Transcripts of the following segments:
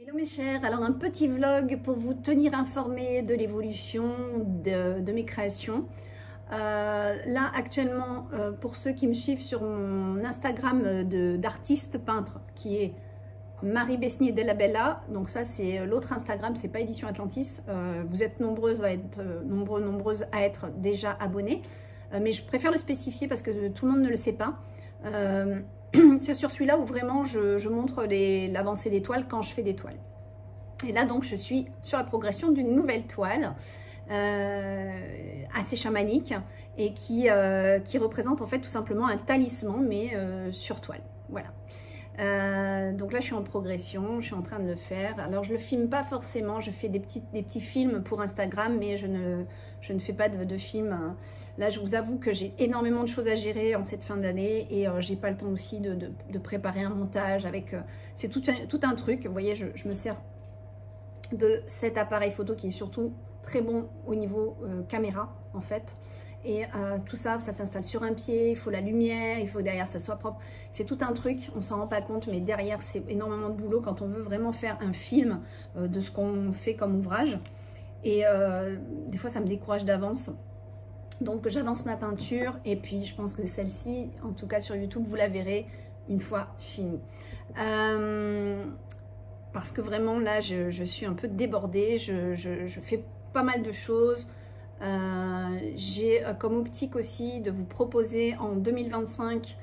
Hello mes chers, alors un petit vlog pour vous tenir informés de l'évolution de mes créations. Là actuellement, pour ceux qui me suivent sur mon Instagram d'artiste peintre qui est Marie Besnier Della Bella, donc ça c'est l'autre Instagram, c'est pas Édition Atlantis. Vous êtes nombreuses à être déjà abonnés, mais je préfère le spécifier parce que tout le monde ne le sait pas. C'est sur celui-là où vraiment je montre l'avancée des toiles quand je fais des toiles. Et là donc je suis sur la progression d'une nouvelle toile assez chamanique et qui représente en fait tout simplement un talisman mais sur toile. Voilà. Donc là je suis en progression, je suis en train de le faire. Alors je le filme pas forcément, je fais des petits films pour Instagram, mais je ne fais pas de films. Là je vous avoue que j'ai énormément de choses à gérer en cette fin d'année et j'ai pas le temps aussi de préparer un montage avec... c'est tout un truc, vous voyez, je me sers de cet appareil photo qui est surtout très bon au niveau caméra en fait. Et tout ça, ça s'installe sur un pied, il faut la lumière, il faut que derrière ça soit propre. C'est tout un truc, on s'en rend pas compte, mais derrière c'est énormément de boulot quand on veut vraiment faire un film de ce qu'on fait comme ouvrage. Et des fois ça me décourage d'avance. Donc j'avance ma peinture et puis je pense que celle-ci, en tout cas sur YouTube, vous la verrez une fois finie. Parce que vraiment là je suis un peu débordée, je fais pas mal de choses. J'ai comme optique aussi de vous proposer en 2025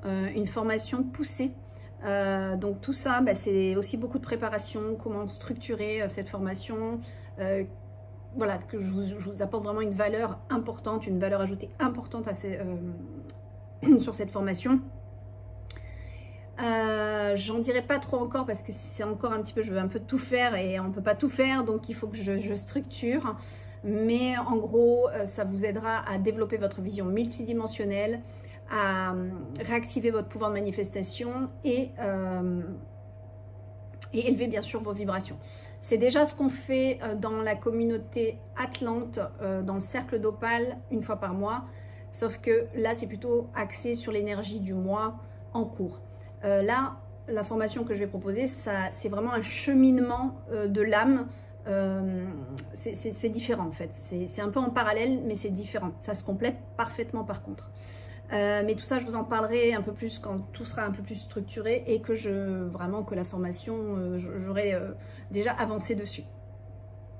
une formation poussée. Donc tout ça, c'est aussi beaucoup de préparation, comment structurer cette formation. Voilà, que je vous apporte vraiment une valeur importante, une valeur ajoutée importante sur cette formation. J'en dirai pas trop encore parce que c'est encore un petit peu, je veux un peu tout faire et on peut pas tout faire, donc il faut que je structure. Mais en gros, ça vous aidera à développer votre vision multidimensionnelle, à réactiver votre pouvoir de manifestation et élever bien sûr vos vibrations. C'est déjà ce qu'on fait dans la communauté Atlante, dans le cercle d'Opale, une fois par mois. Sauf que là, c'est plutôt axé sur l'énergie du mois en cours. Là, la formation que je vais proposer, c'est vraiment un cheminement de l'âme. C'est différent en fait, c'est un peu en parallèle mais c'est différent, ça se complète parfaitement par contre. Mais tout ça je vous en parlerai un peu plus quand tout sera un peu plus structuré et que vraiment que la formation j'aurai déjà avancé dessus.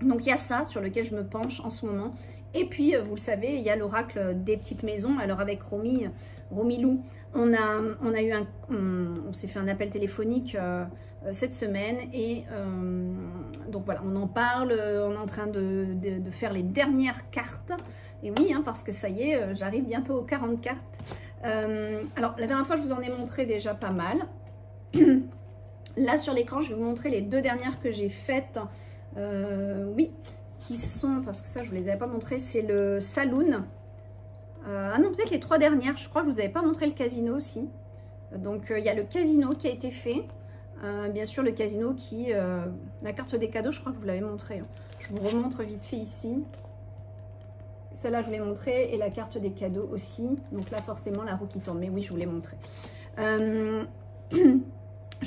Donc il y a ça sur lequel je me penche en ce moment. Et puis vous le savez, il y a l'oracle des petites maisons. Alors avec Romilou, on s'est fait un appel téléphonique cette semaine et donc voilà, on en parle, on est en train de faire les dernières cartes. Et oui, hein, parce que ça y est, j'arrive bientôt aux 40 cartes. Alors la dernière fois, je vous en ai montré déjà pas mal. Là sur l'écran, je vais vous montrer les deux dernières que j'ai faites. Oui, qui sont, parce que ça je vous les avais pas montré, c'est le saloon. Ah non, peut-être les trois dernières, je crois que je vous avais pas montré le casino aussi. Donc il y a le casino qui a été fait. Bien sûr le casino qui, la carte des cadeaux, je crois que je vous l'avais montré. Je vous remontre vite fait ici. Celle-là je vous l'ai montré et la carte des cadeaux aussi. Donc là forcément la roue qui tourne, mais oui je vous l'ai montré. Je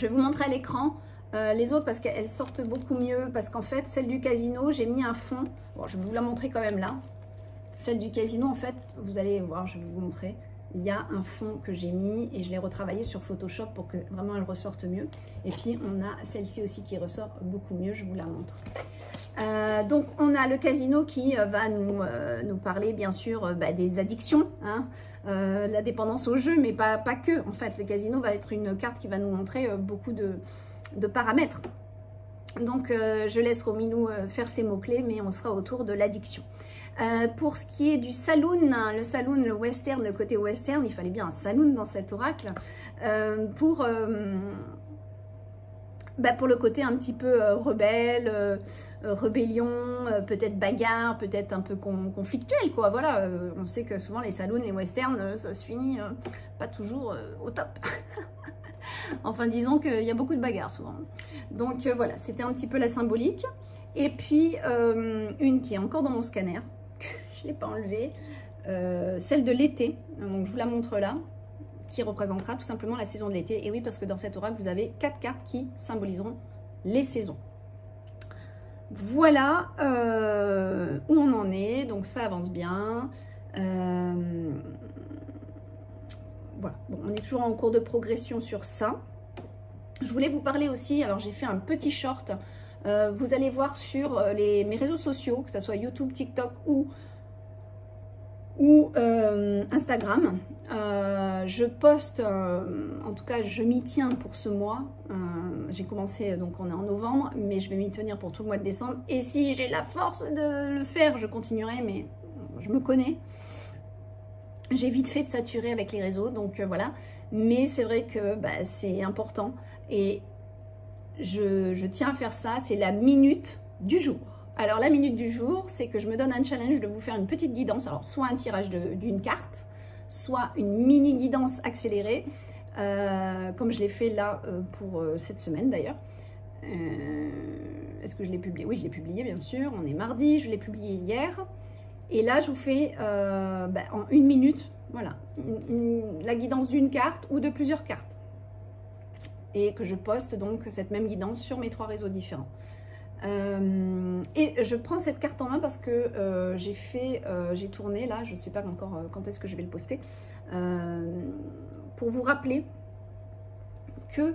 vais vous montrer à l'écran. Les autres parce qu'elles sortent beaucoup mieux, parce qu'en fait celle du casino j'ai mis un fond, bon je vais vous la montrer quand même là, celle du casino en fait vous allez voir, je vais vous montrer, il y a un fond que j'ai mis et je l'ai retravaillé sur Photoshop pour que vraiment elle ressorte mieux, et puis on a celle-ci aussi qui ressort beaucoup mieux, je vous la montre. Donc on a le casino qui va nous parler bien sûr des addictions, hein, la dépendance au jeu, mais pas que, en fait le casino va être une carte qui va nous montrer beaucoup de paramètres. Donc je laisse Romilou faire ses mots-clés, mais on sera autour de l'addiction. Pour ce qui est du saloon, le western, le côté western, il fallait bien un saloon dans cet oracle, pour le côté un petit peu rebelle, rébellion, peut-être bagarre, peut-être un peu conflictuel, quoi. Voilà, on sait que souvent les saloons, les westerns, ça se finit pas toujours au top. Enfin, disons qu'il y a beaucoup de bagarres souvent. Donc voilà, c'était un petit peu la symbolique. Et puis, une qui est encore dans mon scanner, que je ne l'ai pas enlevée, celle de l'été. Donc je vous la montre là, qui représentera tout simplement la saison de l'été. Et oui, parce que dans cet oracle, vous avez 4 cartes qui symboliseront les saisons. Voilà où on en est, donc ça avance bien. Voilà, bon, on est toujours en cours de progression sur ça. Je voulais vous parler aussi, alors j'ai fait un petit short, vous allez voir sur mes réseaux sociaux, que ce soit YouTube, TikTok ou Instagram. Je poste, en tout cas je m'y tiens pour ce mois. J'ai commencé, donc on est en novembre, mais je vais m'y tenir pour tout le mois de décembre. Et si j'ai la force de le faire, je continuerai, mais je me connais. J'ai vite fait de saturer avec les réseaux, donc voilà. Mais c'est vrai que bah, c'est important. Et je tiens à faire ça, c'est la minute du jour. Alors la minute du jour, c'est que je me donne un challenge de vous faire une petite guidance. Alors soit un tirage d'une carte, soit une mini guidance accélérée, comme je l'ai fait là pour cette semaine d'ailleurs. Est-ce que je l'ai publié? Oui, je l'ai publié bien sûr. On est mardi, je l'ai publié hier. Et là, je vous fais en une minute, voilà, la guidance d'une carte ou de plusieurs cartes. Et que je poste donc cette même guidance sur mes 3 réseaux différents. Et je prends cette carte en main parce que j'ai tourné là, je ne sais pas encore quand est-ce que je vais le poster, pour vous rappeler que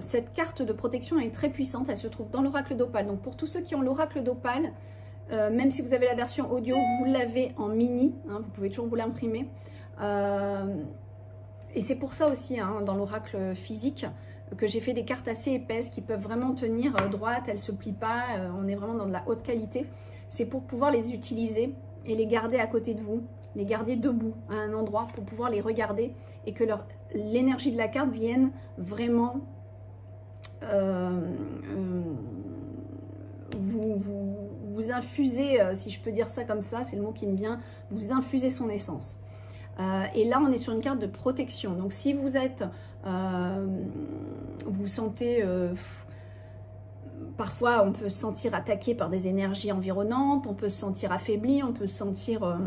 cette carte de protection est très puissante. Elle se trouve dans l'oracle d'Opale. Donc pour tous ceux qui ont l'oracle d'Opale, même si vous avez la version audio, vous l'avez en mini, hein, vous pouvez toujours vous l'imprimer. Et c'est pour ça aussi, hein, dans l'oracle physique, que j'ai fait des cartes assez épaisses qui peuvent vraiment tenir droite, elles ne se plient pas, on est vraiment dans de la haute qualité. C'est pour pouvoir les utiliser et les garder à côté de vous, les garder debout à un endroit pour pouvoir les regarder et que l'énergie de la carte vienne vraiment vous infuser, si je peux dire ça comme ça, c'est le mot qui me vient, vous infuser son essence. Et là, on est sur une carte de protection. Donc, si vous êtes, vous sentez, parfois, on peut se sentir attaqué par des énergies environnantes, on peut se sentir affaibli, on peut se sentir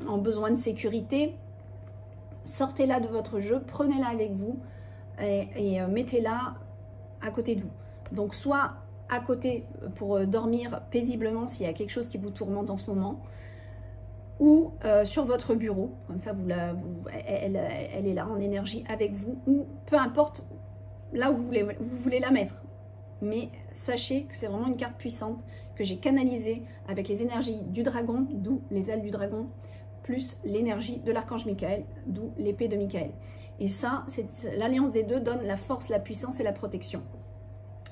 en besoin de sécurité. Sortez-la de votre jeu, prenez-la avec vous et mettez-la à côté de vous. Donc, soit à côté pour dormir paisiblement s'il y a quelque chose qui vous tourmente en ce moment, ou sur votre bureau, comme ça elle est là en énergie avec vous, ou peu importe là où vous voulez la mettre. Mais sachez que c'est vraiment une carte puissante que j'ai canalisée avec les énergies du dragon, d'où les ailes du dragon, plus l'énergie de l'archange Michael, d'où l'épée de Michael. Et ça, l'alliance des deux donne la force, la puissance et la protection.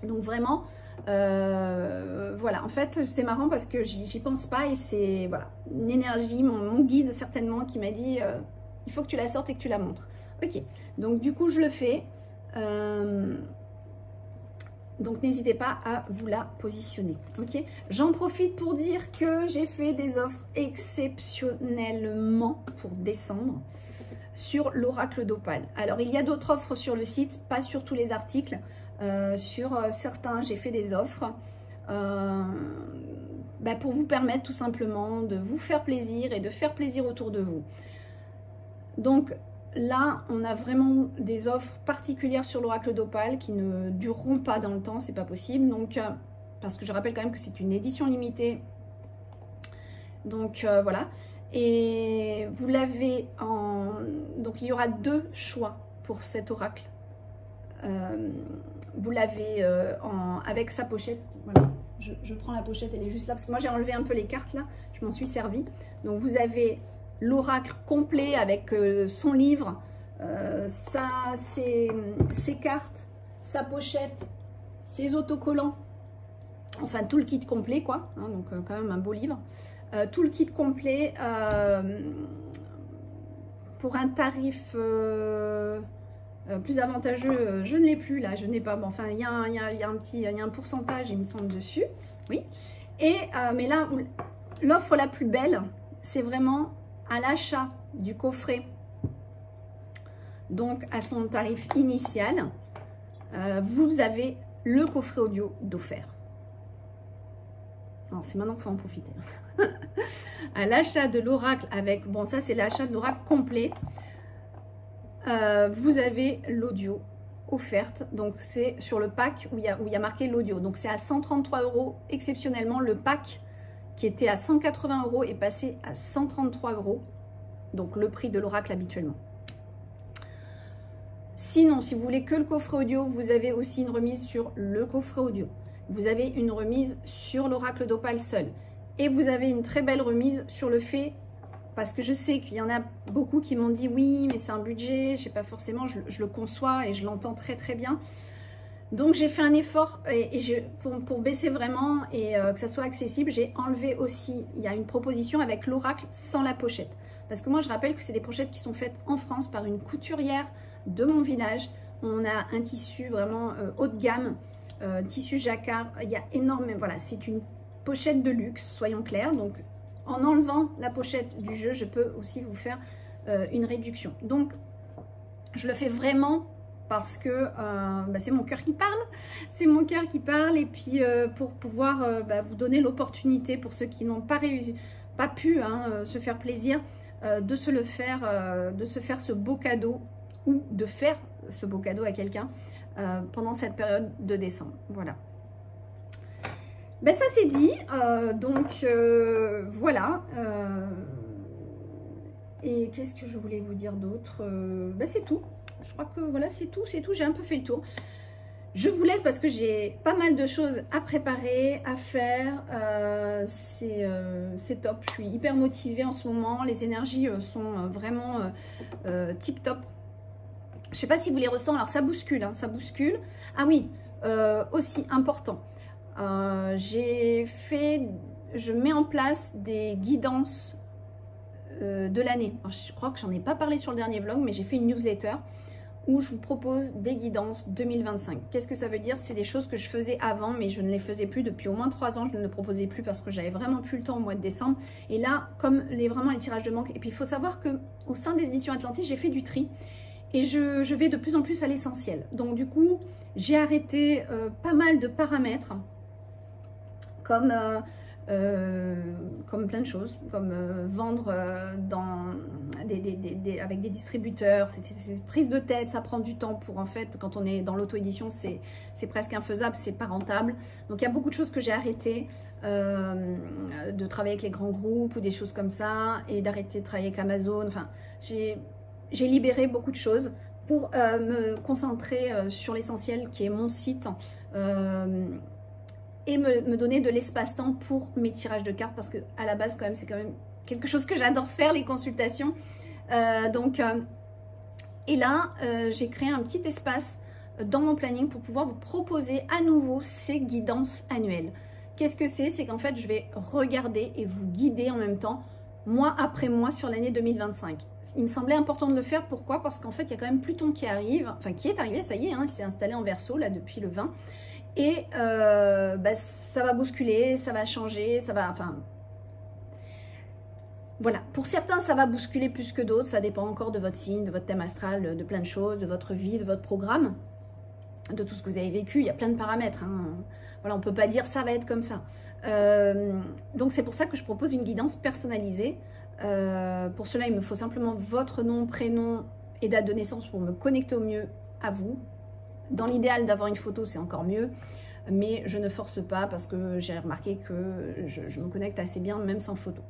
Donc vraiment, voilà, en fait c'est marrant parce que j'y pense pas et c'est voilà, une énergie, mon guide certainement qui m'a dit il faut que tu la sortes et que tu la montres. Ok, donc du coup je le fais, donc n'hésitez pas à vous la positionner. Ok, j'en profite pour dire que j'ai fait des offres exceptionnellement pour décembre sur l'oracle d'Opale. Alors il y a d'autres offres sur le site, pas sur tous les articles. Sur certains, j'ai fait des offres pour vous permettre tout simplement de vous faire plaisir et de faire plaisir autour de vous. Donc là, on a vraiment des offres particulières sur l'oracle d'Opale qui ne dureront pas dans le temps, c'est pas possible. Donc, parce que je rappelle quand même que c'est une édition limitée. Donc voilà. Et vous l'avez en... Donc il y aura 2 choix pour cet oracle. Vous l'avez avec sa pochette. Voilà, je prends la pochette, elle est juste là parce que moi j'ai enlevé un peu les cartes là, je m'en suis servi. Donc vous avez l'oracle complet avec son livre, ses cartes, sa pochette, ses autocollants, enfin tout le kit complet quoi, hein, donc quand même un beau livre. Tout le kit complet pour un tarif plus avantageux, je ne l'ai plus là, je n'ai pas, bon, enfin il y a un pourcentage il me semble dessus, oui, et mais là l'offre la plus belle c'est vraiment à l'achat du coffret, donc à son tarif initial, vous avez le coffret audio d'offert. Alors c'est maintenant qu'il faut en profiter. À l'achat de l'oracle avec, bon ça c'est l'achat de l'oracle complet, vous avez l'audio offerte. Donc c'est sur le pack où il y a marqué l'audio. Donc c'est à 133 € exceptionnellement. Le pack qui était à 180 € est passé à 133 €. Donc le prix de l'oracle habituellement. Sinon, si vous voulez que le coffret audio, vous avez aussi une remise sur le coffret audio. Vous avez une remise sur l'oracle d'Opale seul. Et vous avez une très belle remise sur le fait, parce que je sais qu'il y en a beaucoup qui m'ont dit oui, mais c'est un budget, je sais pas forcément, je le conçois et je l'entends très très bien. Donc j'ai fait un effort pour baisser vraiment et que ça soit accessible, j'ai enlevé aussi, il y a une proposition avec l'oracle sans la pochette. Parce que moi je rappelle que c'est des pochettes qui sont faites en France par une couturière de mon village. On a un tissu vraiment haut de gamme, tissu jacquard, il y a énormément, voilà, c'est une pochette de luxe, soyons clairs. Donc en enlevant la pochette du jeu, je peux aussi vous faire une réduction. Donc je le fais vraiment parce que c'est mon cœur qui parle, c'est mon cœur qui parle, et puis pour pouvoir vous donner l'opportunité pour ceux qui n'ont pas pu se faire plaisir, de se faire ce beau cadeau, ou de faire ce beau cadeau à quelqu'un pendant cette période de décembre. Voilà. Ben ça c'est dit, donc voilà. Et qu'est-ce que je voulais vous dire d'autre? C'est tout. Je crois que voilà, c'est tout, j'ai un peu fait le tour. Je vous laisse parce que j'ai pas mal de choses à préparer, à faire. C'est top, je suis hyper motivée en ce moment. Les énergies sont vraiment tip top. Je sais pas si vous les ressentez, alors ça bouscule, hein, ça bouscule. Ah oui, aussi important. Je mets en place des guidances de l'année. Je crois que j'en ai pas parlé sur le dernier vlog, mais j'ai fait une newsletter où je vous propose des guidances 2025. Qu'est-ce que ça veut dire? C'est des choses que je faisais avant, mais je ne les faisais plus depuis au moins 3 ans. Je ne le proposais plus parce que j'avais vraiment plus le temps au mois de décembre. Et là, comme vraiment les tirages de manque. Et puis, il faut savoir qu'au sein des éditions Atlantis, j'ai fait du tri. Et je vais de plus en plus à l'essentiel. Donc, du coup, j'ai arrêté pas mal de paramètres, comme plein de choses, comme vendre avec des distributeurs. C'est prise de tête, ça prend du temps pour, en fait, quand on est dans l'auto-édition, c'est presque infaisable, c'est pas rentable. Donc il y a beaucoup de choses que j'ai arrêté de travailler avec les grands groupes ou des choses comme ça, et d'arrêter de travailler avec Amazon. Enfin, j'ai libéré beaucoup de choses pour me concentrer sur l'essentiel qui est mon site, et me donner de l'espace-temps pour mes tirages de cartes, parce que à la base quand même c'est quand même quelque chose que j'adore faire, les consultations. Et là j'ai créé un petit espace dans mon planning pour pouvoir vous proposer à nouveau ces guidances annuelles. Qu'est-ce que c'est? C'est qu'en fait je vais regarder et vous guider en même temps, mois après mois, sur l'année 2025. Il me semblait important de le faire. Pourquoi? Parce qu'en fait il y a quand même Pluton qui arrive, enfin qui est arrivé, ça y est, hein, il s'est installé en Verseau là depuis le 20. Et ça va bousculer, ça va changer, ça va, enfin, voilà. Pour certains, ça va bousculer plus que d'autres. Ça dépend encore de votre signe, de votre thème astral, de plein de choses, de votre vie, de votre programme, de tout ce que vous avez vécu. Il y a plein de paramètres, hein. Voilà, on ne peut pas dire ça va être comme ça. Donc, c'est pour ça que je propose une guidance personnalisée. Pour cela, il me faut simplement votre nom, prénom et date de naissance pour me connecter au mieux à vous. Dans l'idéal, d'avoir une photo, c'est encore mieux, mais je ne force pas parce que j'ai remarqué que je me connecte assez bien, même sans photo.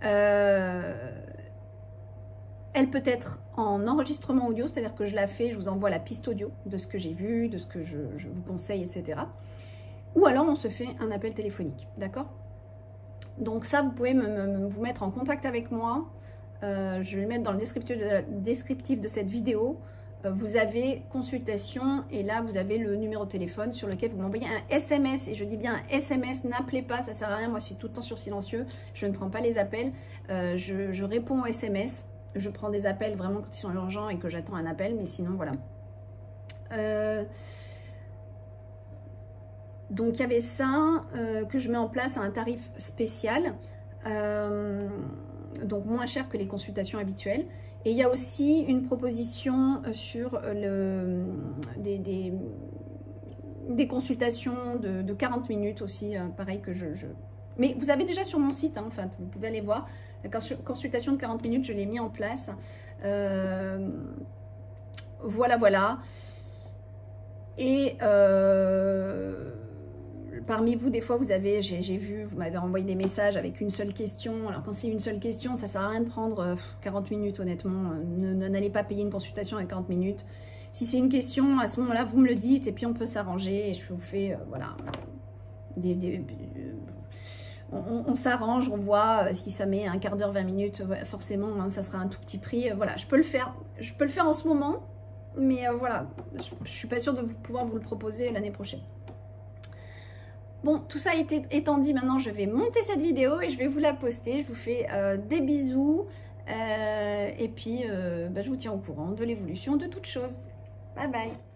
Elle peut être en enregistrement audio, c'est-à-dire que je la fais, je vous envoie la piste audio de ce que j'ai vu, de ce que je vous conseille, etc. Ou alors, on se fait un appel téléphonique, d'accord? Donc ça, vous pouvez vous mettre en contact avec moi. Je vais le mettre dans le descriptif de cette vidéo. Vous avez consultation et là vous avez le numéro de téléphone sur lequel vous m'envoyez un SMS, et je dis bien un SMS, n'appelez pas, ça sert à rien, moi je suis tout le temps sur silencieux, je ne prends pas les appels, je réponds aux SMS, je prends des appels vraiment quand ils sont urgents et que j'attends un appel, mais sinon voilà. Donc il y avait ça que je mets en place à un tarif spécial, donc moins cher que les consultations habituelles. Et il y a aussi une proposition sur des consultations de 40 minutes aussi, pareil que Mais vous avez déjà sur mon site, hein, enfin, vous pouvez aller voir. La consultation de 40 minutes, je l'ai mis en place. Voilà. Et parmi vous, des fois, j'ai vu, vous m'avez envoyé des messages avec une seule question. Alors quand c'est une seule question, ça sert à rien de prendre 40 minutes, honnêtement. N'allez pas payer une consultation à 40 minutes. Si c'est une question, à ce moment-là, vous me le dites et puis on peut s'arranger. Et je vous fais, voilà, on s'arrange, on voit si ça met un quart d'heure, 20 minutes, forcément, hein, ça sera un tout petit prix. Voilà, je peux le faire en ce moment, mais voilà, je ne suis pas sûre de pouvoir vous le proposer l'année prochaine. Bon, tout ça étant dit, maintenant je vais monter cette vidéo et je vais vous la poster. Je vous fais des bisous et puis je vous tiens au courant de l'évolution de toutes choses. Bye bye.